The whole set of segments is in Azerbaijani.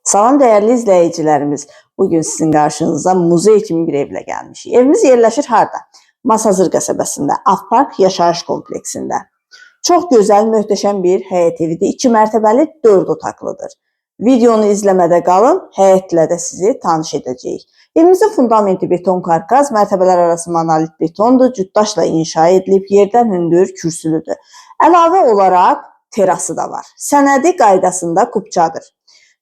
Salam dəyərli izləyicilərimiz. Bugün sizin qarşınıza muzey kimi bir evlə gəlmişik. Evimiz yerləşir harda? Masazır qəsəbəsində, Avpark yaşayış kompleksində. Çox gözəl, möhtəşəm bir həyət evidir. 2 mərtəbəli, 4 otaqlıdır. Videonu izləmədə qalın, həyətlə də sizi tanış edəcəyik. Evimizin fundamenti beton karkaz, mərtəbələr arası monolit betondur, cütdaşla inşa edilib, yerdən hündür, kürsülüdür. Əlavə olaraq terası da var. Sənədi qaydasında kubçadır.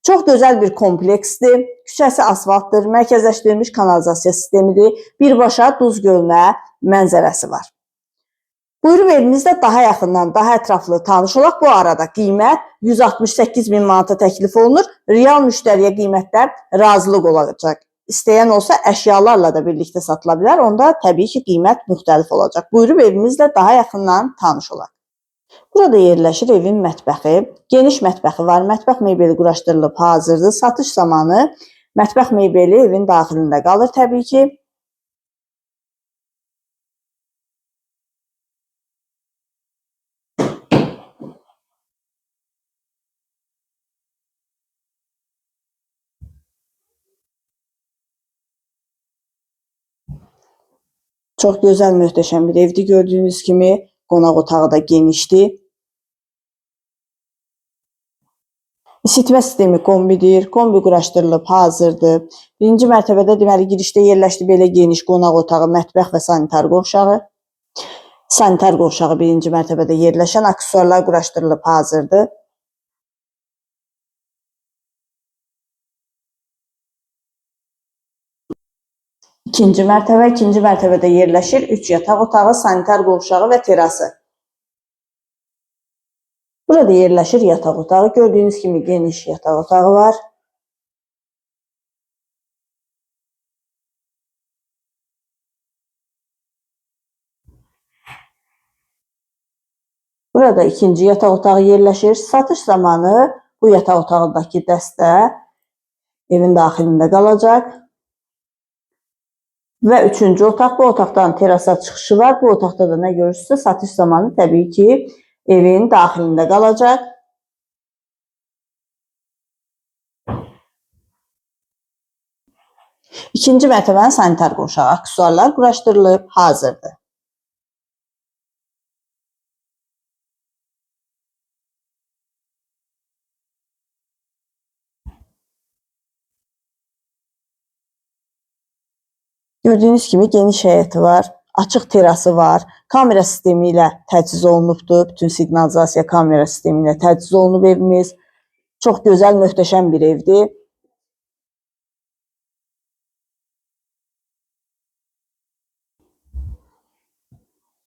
Çox gözəl bir kompleksdir. Küçəsi asfaltdır, mərkəzləşdirilmiş kanalizasiya sistemidir. Birbaşa Duz gölünə mənzərəsi var. Buyurub evimizdə daha yaxından, daha ətraflı tanış olaq. Bu arada qiymət 168 min manata təklif olunur. Real müştəriyə qiymətlər razılıq olacaq. İstəyən olsa əşyalarla da birlikdə satıla bilər. Onda təbii ki, qiymət müxtəlif olacaq. Buyurub evimizlə daha yaxından tanış olaq. Burada yerləşir evin mətbəxi. Geniş mətbəxi var. Mətbəx mebeli quraşdırılıb hazırdır. Satış zamanı mətbəx mebeli evin daxilində qalır təbii ki. Çox gözəl, möhtəşəm bir evdir. Gördüyünüz kimi qonaq otağı da genişdir. İsitmə sistemi kombidir. Kombi quraşdırılıb hazırdır. Birinci mərtəbədə deməli girişdə yerləşdi belə geniş qonaq otağı, mətbəx və sanitar qovşağı. Sanitar qovşağı birinci mərtəbədə yerləşən aksesuarlar quraşdırılıb hazırdır. İkinci mərtəbədə yerləşir 3 yataq otağı, sanitar qovşağı və terası. Burada yerləşir yataq otağı. Gördüyünüz kimi geniş yataq otağı var. Burada ikinci yataq otağı yerləşir. Satış zamanı bu yataq otağındakı dəstə evin daxilində qalacaq. Və üçüncü otaq, bu otaqdan terasa çıxışı var. Bu otaqda da nə görürsünüzsə satış zamanı təbii ki, evin daxilində qalacaq. İkinci mərtəbənin sanitar qovşağı, aksesuarlar quraşdırılıb hazırdır. Gördüyünüz kimi geniş həyəti var, açıq terası var, kamera sistemi ilə təchiz olunubdur. Bütün siqnalizasiya kamera sistemi ilə təchiz olunub evimiz. Çox gözəl, möhtəşəm bir evdir.